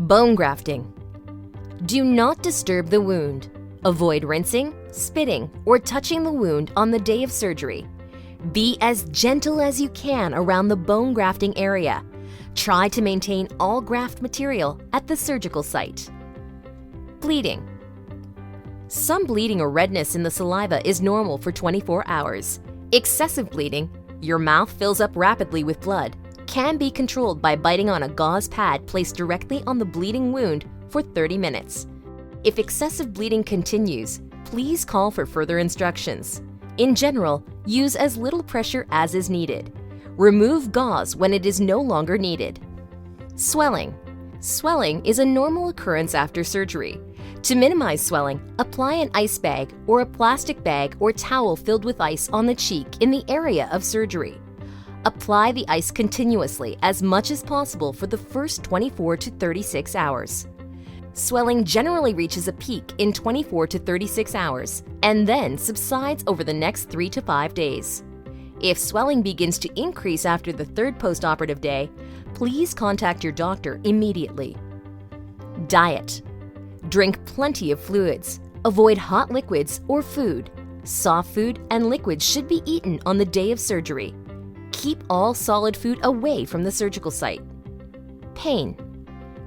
Bone grafting. Do not disturb the wound. Avoid rinsing, spitting, or touching the wound on the day of surgery. Be as gentle as you can around the bone grafting area. Try to maintain all graft material at the surgical site. Bleeding. Some bleeding or redness in the saliva is normal for 24 hours. Excessive bleeding, your mouth fills up rapidly with blood, can be controlled by biting on a gauze pad placed directly on the bleeding wound for 30 minutes. If excessive bleeding continues, please call for further instructions. In general, use as little pressure as is needed. Remove gauze when it is no longer needed. Swelling. Swelling is a normal occurrence after surgery. To minimize swelling, apply an ice bag or a plastic bag or towel filled with ice on the cheek in the area of surgery. Apply the ice continuously as much as possible for the first 24 to 36 hours. Swelling generally reaches a peak in 24 to 36 hours and then subsides over the next 3 to 5 days. If swelling begins to increase after the third post-operative day, please contact your doctor immediately. Diet. Drink plenty of fluids. Avoid hot liquids or food. Soft food and liquids should be eaten on the day of surgery. Keep all solid food away from the surgical site. Pain.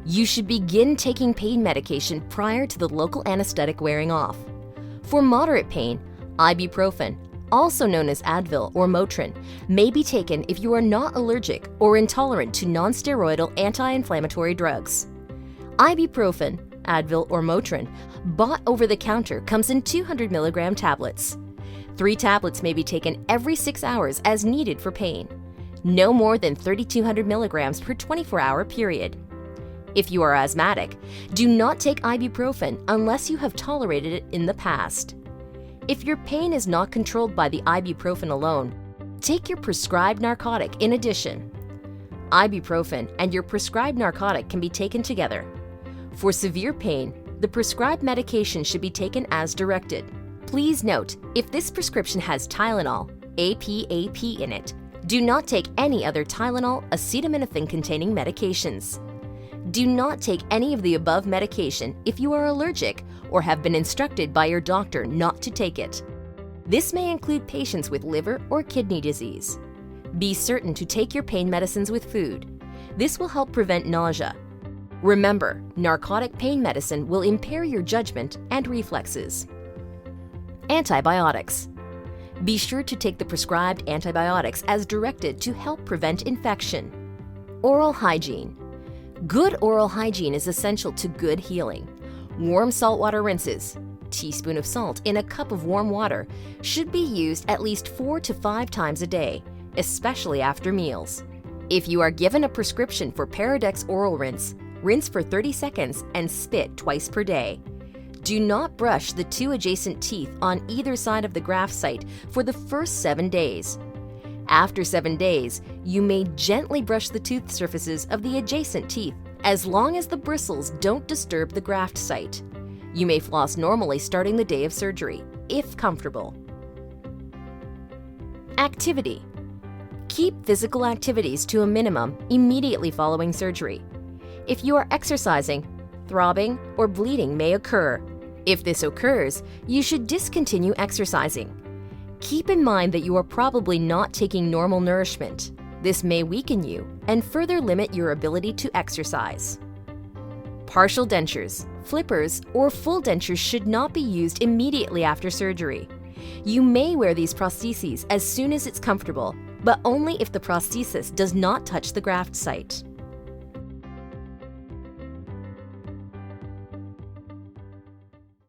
You should begin taking pain medication prior to the local anesthetic wearing off. For moderate pain, ibuprofen, also known as Advil or Motrin, may be taken if you are not allergic or intolerant to non-steroidal anti-inflammatory drugs. Ibuprofen, Advil or Motrin, bought over the counter, comes in 200 mg tablets. 3 tablets may be taken every 6 hours as needed for pain. No more than 3,200 mg per 24-hour period. If you are asthmatic, do not take ibuprofen unless you have tolerated it in the past. If your pain is not controlled by the ibuprofen alone, take your prescribed narcotic in addition. Ibuprofen and your prescribed narcotic can be taken together. For severe pain, the prescribed medication should be taken as directed. Please note, if this prescription has Tylenol, APAP in it, do not take any other Tylenol, acetaminophen-containing medications. Do not take any of the above medication if you are allergic or have been instructed by your doctor not to take it. This may include patients with liver or kidney disease. Be certain to take your pain medicines with food. This will help prevent nausea. Remember, narcotic pain medicine will impair your judgment and reflexes. Antibiotics. Be sure to take the prescribed antibiotics as directed to help prevent infection. Oral hygiene. Good oral hygiene is essential to good healing. Warm saltwater rinses, teaspoon of salt in a cup of warm water, should be used at least 4 to 5 times a day, especially after meals. If you are given a prescription for Paradex oral rinse, rinse for 30 seconds and spit twice per day. Do not brush the 2 adjacent teeth on either side of the graft site for the first 7 days. After 7 days, you may gently brush the tooth surfaces of the adjacent teeth as long as the bristles don't disturb the graft site. You may floss normally starting the day of surgery, if comfortable. Activity. Keep physical activities to a minimum immediately following surgery. If you are exercising, throbbing or bleeding may occur. If this occurs, you should discontinue exercising. Keep in mind that you are probably not taking normal nourishment. This may weaken you and further limit your ability to exercise. Partial dentures, flippers, or full dentures should not be used immediately after surgery. You may wear these prostheses as soon as it's comfortable, but only if the prosthesis does not touch the graft site.